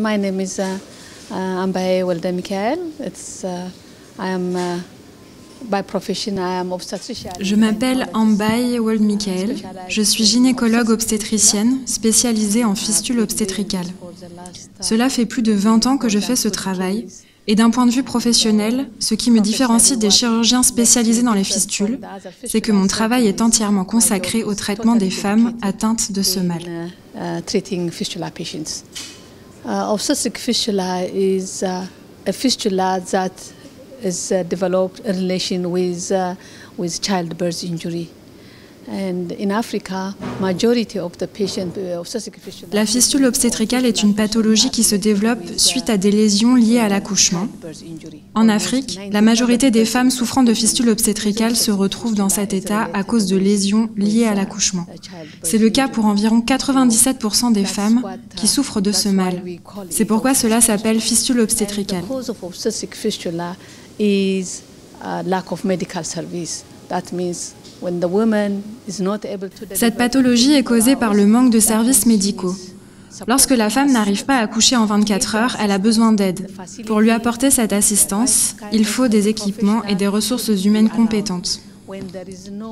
My name is Ambaye Walda Michael. By profession, I am obstetrician. Je m'appelle Ambaye Walda Michael. Je suis gynécologue obstétricienne spécialisée en fistules obstétricales. Cela fait plus de 20 ans que je fais ce travail. Et d'un point de vue professionnel, ce qui me différencie des chirurgiens spécialisés dans les fistules, c'est que mon travail est entièrement consacré au traitement des femmes atteintes de ce mal. Obstetric fistula is a fistula that is developed in relation with childbirth injury. And in Africa, majority of the patients obstetric fistula. La fistule obstétricale est une pathologie qui se développe suite à des lésions liées à l'accouchement. En Afrique, la majorité des femmes souffrant de fistule obstétricale se retrouvent dans cet état à cause de lésions liées à l'accouchement. C'est le cas pour environ 97% des femmes qui souffrent de ce mal. C'est pourquoi cela s'appelle fistule obstétricale. The cause of obstetric fistula is lack of medical service. That means cette pathologie est causée par le manque de services médicaux. Lorsque la femme n'arrive pas à accoucher en 24 heures, elle a besoin d'aide. Pour lui apporter cette assistance, il faut des équipements et des ressources humaines compétentes.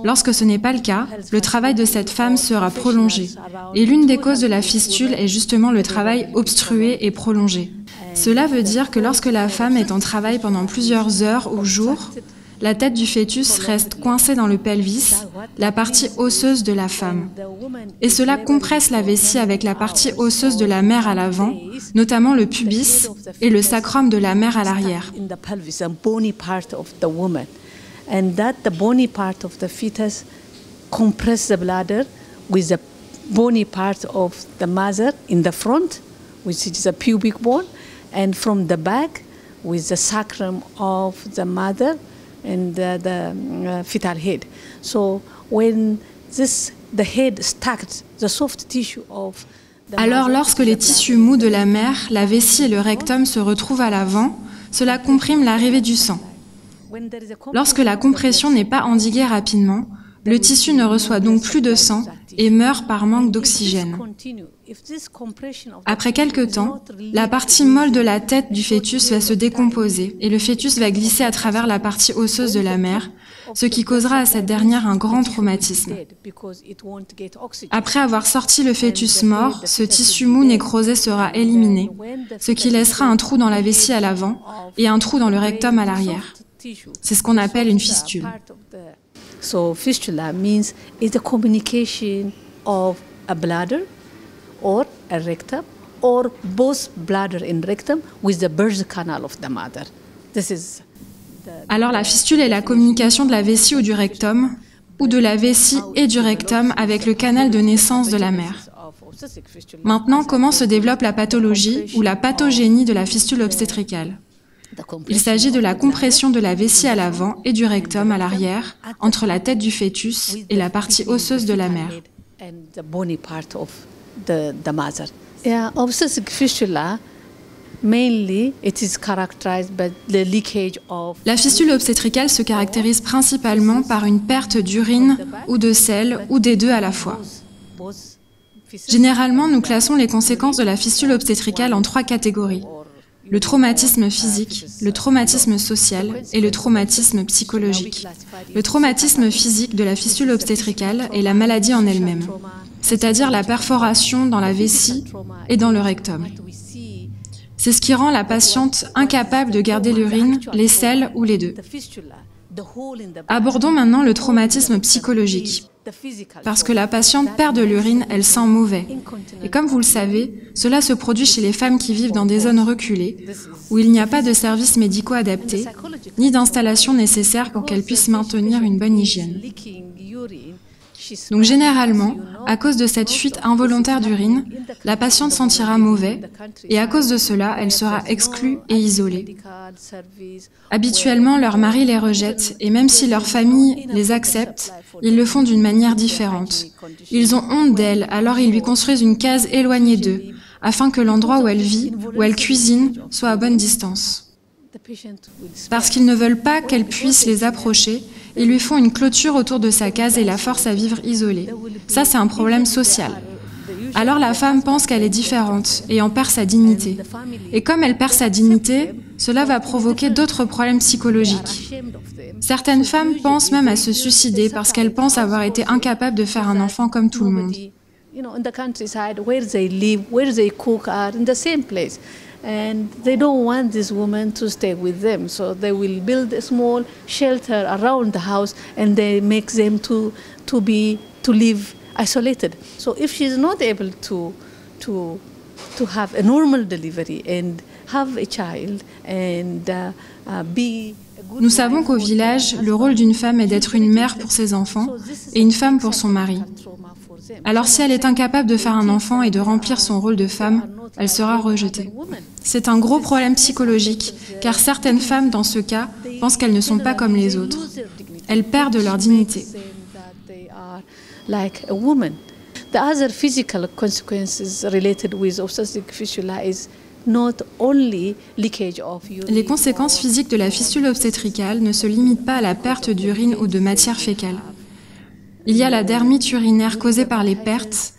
Lorsque ce n'est pas le cas, le travail de cette femme sera prolongé. Et l'une des causes de la fistule est justement le travail obstrué et prolongé. Cela veut dire que lorsque la femme est en travail pendant plusieurs heures ou jours, la tête du fœtus reste coincée dans le pelvis, la partie osseuse de la femme. Et cela compresse la vessie avec la partie osseuse de la mère à l'avant, notamment le pubis et le sacrum de la mère à l'arrière. And that the bony part of the fetus compress the bladder with the bony part of the mother in the front, which is a pubic bone, and from the back with the sacrum of the mother and the fetal head. So when the head stacked, the soft tissue of Alors lorsque les tissus mous de la mère, la vessie et le rectum se retrouvent à l'avant, cela comprime l'arrivée du sang. Lorsque la compression n'est pas endiguée rapidement, le tissu ne reçoit donc plus de sang et meurt par manque d'oxygène. Après quelque temps, la partie molle de la tête du fœtus va se décomposer et le fœtus va glisser à travers la partie osseuse de la mère, ce qui causera à cette dernière un grand traumatisme. Après avoir sorti le fœtus mort, ce tissu mou nécrosé sera éliminé, ce qui laissera un trou dans la vessie à l'avant et un trou dans le rectum à l'arrière. C'est ce qu'on appelle une fistule. So fistula means it's the communication of a bladder or a rectum or both bladder and rectum with the birth canal of the mother. Alors la fistule est la communication de la vessie ou du rectum, ou de la vessie et du rectum avec le canal de naissance de la mère. Maintenant, comment se développe la pathologie ou la pathogénie de la fistule obstétricale ? Il s'agit de la compression de la vessie à l'avant et du rectum à l'arrière, entre la tête du fœtus et la partie osseuse de la mère. La fistule obstétricale se caractérise principalement par une perte d'urine ou de sel ou des deux à la fois. Généralement, nous classons les conséquences de la fistule obstétricale en 3 catégories. Le traumatisme physique, le traumatisme social et le traumatisme psychologique. Le traumatisme physique de la fistule obstétricale est la maladie en elle-même, c'est-à-dire la perforation dans la vessie et dans le rectum. C'est ce qui rend la patiente incapable de garder l'urine, les selles ou les deux. Abordons maintenant le traumatisme psychologique. Parce que la patiente perd de l'urine, elle sent mauvais. Et comme vous le savez, cela se produit chez les femmes qui vivent dans des zones reculées, où il n'y a pas de services médicaux adaptés, ni d'installations nécessaires pour qu'elles puissent maintenir une bonne hygiène. Donc généralement, à cause de cette fuite involontaire d'urine, la patiente sentira mauvais et à cause de cela, elle sera exclue et isolée. Habituellement, leur mari les rejette et même si leur famille les accepte, ils le font d'une manière différente. Ils ont honte d'elle, alors ils lui construisent une case éloignée d'eux, afin que l'endroit où elle vit, où elle cuisine, soit à bonne distance. Parce qu'ils ne veulent pas qu'elle puisse les approcher, ils lui font une clôture autour de sa case et la forcent à vivre isolée. Ça, c'est un problème social. Alors la femme pense qu'elle est différente et en perd sa dignité. Et comme elle perd sa dignité, cela va provoquer d'autres problèmes psychologiques. Certaines femmes pensent même à se suicider parce qu'elles pensent avoir été incapables de faire un enfant comme tout le monde. In the countryside, where they live, where they cook are in the same place. And they don't want this woman to stay with them. So they will build a small shelter around the house and they make them to live isolated. So if she's not able to have a normal delivery and have a child and be Nous savons qu'au village, le rôle d'une femme est d'être une mère pour ses enfants et une femme pour son mari. Alors si elle est incapable de faire un enfant et de remplir son rôle de femme, elle sera rejetée. C'est un gros problème psychologique, car certaines femmes, dans ce cas, pensent qu'elles ne sont pas comme les autres. Elles perdent leur dignité. The other physical consequences related with obstetric fistula is not only leakage of urine. Les conséquences physiques de la fistule obstétricale ne se limitent pas à la perte d'urine ou de matière fécale. Il y a la dermite urinaire causée par les pertes,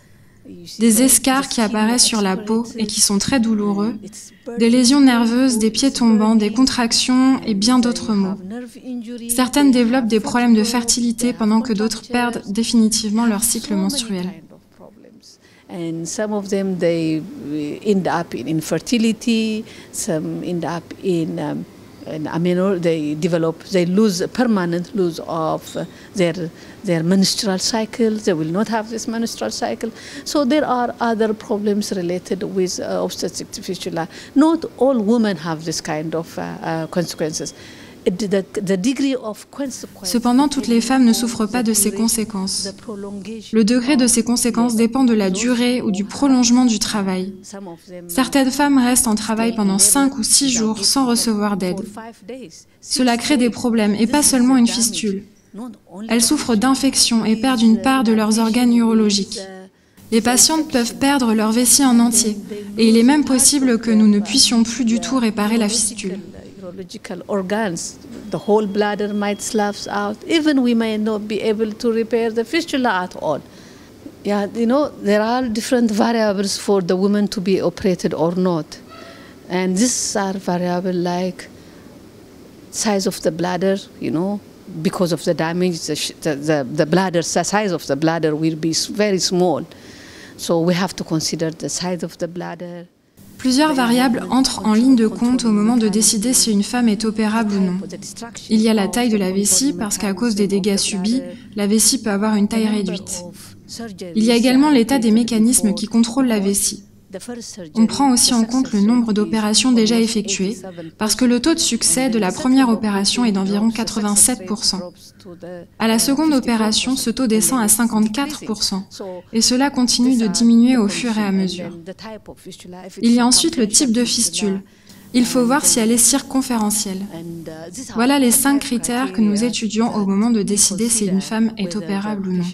des escarres qui apparaissent sur la peau et qui sont très douloureux, des lésions nerveuses, des pieds tombants, des contractions et bien d'autres maux. Certaines développent des problèmes de fertilité pendant que d'autres perdent définitivement leur cycle menstruel. And some of them they end up in infertility, some end up in they lose a permanent lose of their menstrual cycle. They will not have this menstrual cycle. So there are other problems related with obstetric fistula. Not all women have this kind of consequences. Cependant, toutes les femmes ne souffrent pas de ces conséquences. Le degré de ces conséquences dépend de la durée ou du prolongement du travail. Certaines femmes restent en travail pendant 5 ou 6 jours sans recevoir d'aide. Cela crée des problèmes et pas seulement une fistule. Elles souffrent d'infections et perdent une part de leurs organes urologiques. Les patientes peuvent perdre leur vessie en entier et il est même possible que nous ne puissions plus du tout réparer la fistule. Urological organs, the whole bladder might collapse out. Even we may not be able to repair the fistula at all. Yeah, you know, there are different variables for the woman to be operated or not. And these are variables like size of the bladder, you know, because of the damage, the bladder, the size of the bladder will be very small. So we have to consider the size of the bladder. Plusieurs variables entrent en ligne de compte au moment de décider si une femme est opérable ou non. Il y a la taille de la vessie, parce qu'à cause des dégâts subis, la vessie peut avoir une taille réduite. Il y a également l'état des mécanismes qui contrôlent la vessie. On prend aussi en compte le nombre d'opérations déjà effectuées, parce que le taux de succès de la première opération est d'environ 87%. À la seconde opération, ce taux descend à 54%, et cela continue de diminuer au fur et à mesure. Il y a ensuite le type de fistule. Il faut voir si elle est circonférentielle. Voilà les 5 critères que nous étudions au moment de décider si une femme est opérable ou non.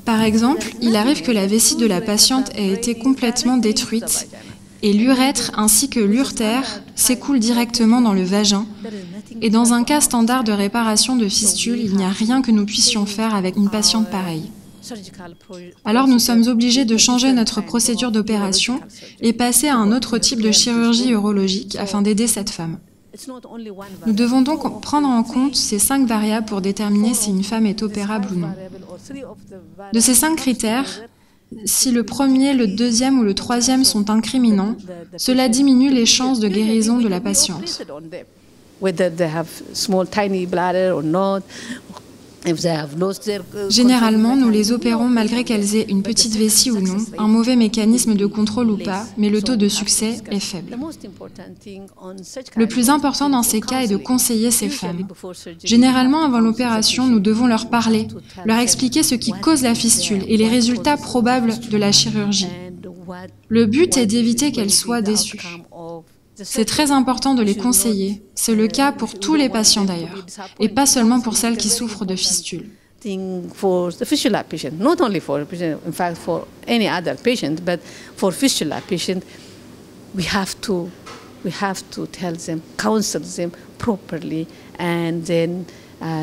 Par exemple, il arrive que la vessie de la patiente ait été complètement détruite et l'urètre ainsi que l'urtère s'écoulent directement dans le vagin. Et dans un cas standard de réparation de fistule, il n'y a rien que nous puissions faire avec une patiente pareille. Alors nous sommes obligés de changer notre procédure d'opération et passer à un autre type de chirurgie urologique afin d'aider cette femme. Nous devons donc prendre en compte ces 5 variables pour déterminer si une femme est opérable ou non. De ces 5 critères, si le premier, le deuxième ou le troisième sont incriminants, cela diminue les chances de guérison de la patiente. Généralement, nous les opérons malgré qu'elles aient une petite vessie ou non, un mauvais mécanisme de contrôle ou pas, mais le taux de succès est faible. Le plus important dans ces cas est de conseiller ces femmes. Généralement, avant l'opération, nous devons leur parler, leur expliquer ce qui cause la fistule et les résultats probables de la chirurgie. Le but est d'éviter qu'elles soient déçues. C'est très important de les conseiller. C'est le cas pour tous les patients d'ailleurs, et pas seulement pour celles qui souffrent de fistules. For the fistula patient, not only for in fact for any other patient, but for fistula patient, we have to tell them, counsel them properly, and then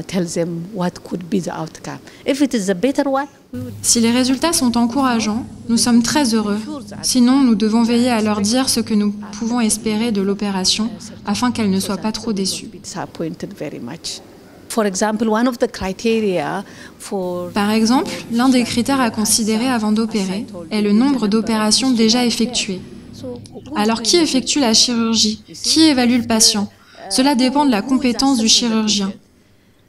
tell them what could be the outcome. If it is a better one, Si les résultats sont encourageants, nous sommes très heureux. Sinon, nous devons veiller à leur dire ce que nous pouvons espérer de l'opération afin qu'elles ne soient pas trop déçues. Par exemple, l'un des critères à considérer avant d'opérer est le nombre d'opérations déjà effectuées. Alors, qui effectue la chirurgie? Qui évalue le patient? Cela dépend de la compétence du chirurgien.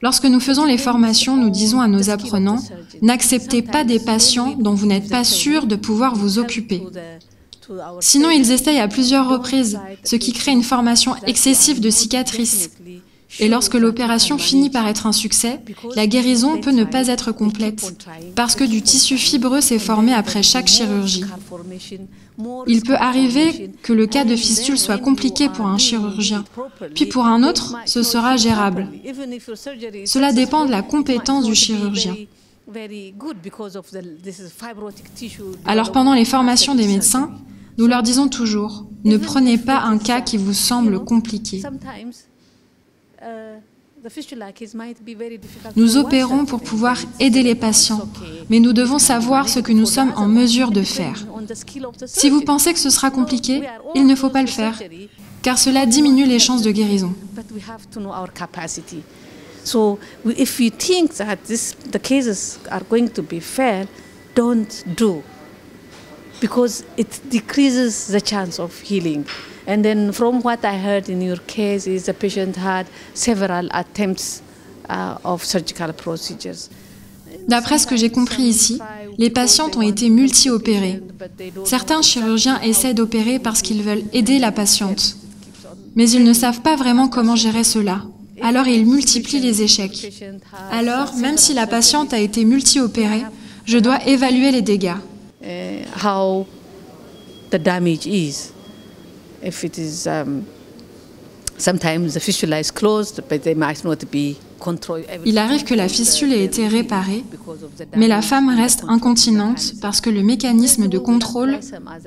Lorsque nous faisons les formations, nous disons à nos apprenants « N'acceptez pas des patients dont vous n'êtes pas sûr de pouvoir vous occuper ». Sinon, ils essayent à plusieurs reprises, ce qui crée une formation excessive de cicatrices. Et lorsque l'opération finit par être un succès, la guérison peut ne pas être complète, parce que du tissu fibreux s'est formé après chaque chirurgie. Il peut arriver que le cas de fistule soit compliqué pour un chirurgien, puis pour un autre, ce sera gérable. Cela dépend de la compétence du chirurgien. Alors pendant les formations des médecins, nous leur disons toujours, ne prenez pas un cas qui vous semble compliqué. Nous opérons pour pouvoir aider les patients, mais nous devons savoir ce que nous sommes en mesure de faire. Si vous pensez que ce sera compliqué, il ne faut pas le faire, car cela diminue les chances de guérison. So if you think that the cases are going to be fair, don't do, because it decreases the chance of healing. And then from what I heard in your case is the patient had several attempts of surgical procedures. D'après ce que j'ai compris ici, les patientes ont été multi-opérées. Certains chirurgiens essaient d'opérer parce qu'ils veulent aider la patiente, mais ils ne savent pas vraiment comment gérer cela. Alors ils multiplient les échecs. Alors, même si la patiente a été multi-opérée, je dois évaluer les dégâts. How the damage is. If it is, sometimes the fistula is closed, but they might not be controlled. Il arrive que la fistule ait été réparée, mais la femme reste incontinente parce que le mécanisme de contrôle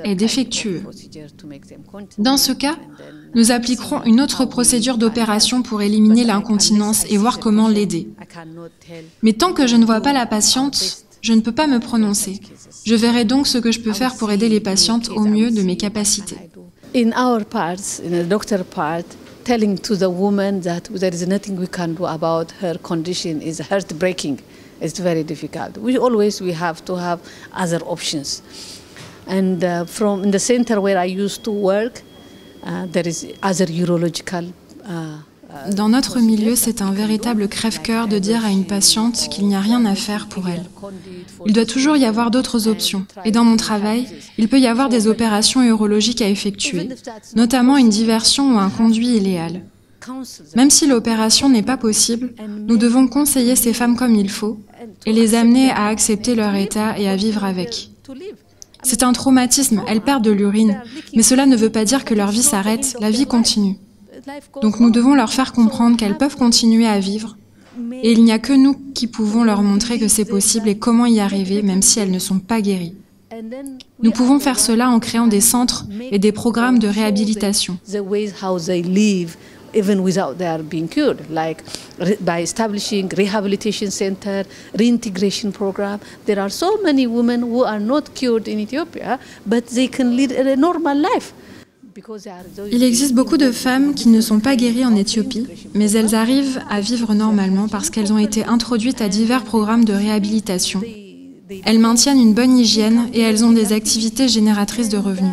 est défectueux. Dans ce cas, nous appliquerons une autre procédure d'opération pour éliminer l'incontinence et voir comment l'aider. Mais tant que je ne vois pas la patiente, je ne peux pas me prononcer. Je verrai donc ce que je peux faire pour aider les patientes au mieux de mes capacités. In our parts, in the doctor part, telling to the woman that there is nothing we can do about her condition is heartbreaking. It's very difficult. We have to have other options. And from in the center where I used to work, there is other urological. Dans notre milieu, c'est un véritable crève-cœur de dire à une patiente qu'il n'y a rien à faire pour elle. Il doit toujours y avoir d'autres options. Et dans mon travail, il peut y avoir des opérations urologiques à effectuer, notamment une diversion ou un conduit iléal. Même si l'opération n'est pas possible, nous devons conseiller ces femmes comme il faut et les amener à accepter leur état et à vivre avec. C'est un traumatisme, elles perdent de l'urine, mais cela ne veut pas dire que leur vie s'arrête, la vie continue. Donc nous devons leur faire comprendre qu'elles peuvent continuer à vivre et il n'y a que nous qui pouvons leur montrer que c'est possible et comment y arriver même si elles ne sont pas guéries. Nous pouvons faire cela en créant des centres et des programmes de réhabilitation. Even without their being cured, like by establishing rehabilitation center, reintegration program. There are so many women who are not cured in Ethiopia, but they can lead a normal life. Il existe beaucoup de femmes qui ne sont pas guéries en Éthiopie, mais elles arrivent à vivre normalement parce qu'elles ont été introduites à divers programmes de réhabilitation. Elles maintiennent une bonne hygiène et elles ont des activités génératrices de revenus.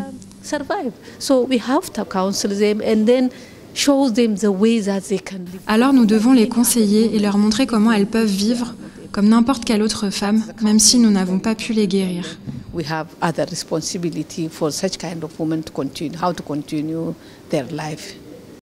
Alors nous devons les conseiller et leur montrer comment elles peuvent vivre comme n'importe quelle autre femme, même si nous n'avons pas pu les guérir. We have other responsibility for such kind of women to continue, how to continue their life.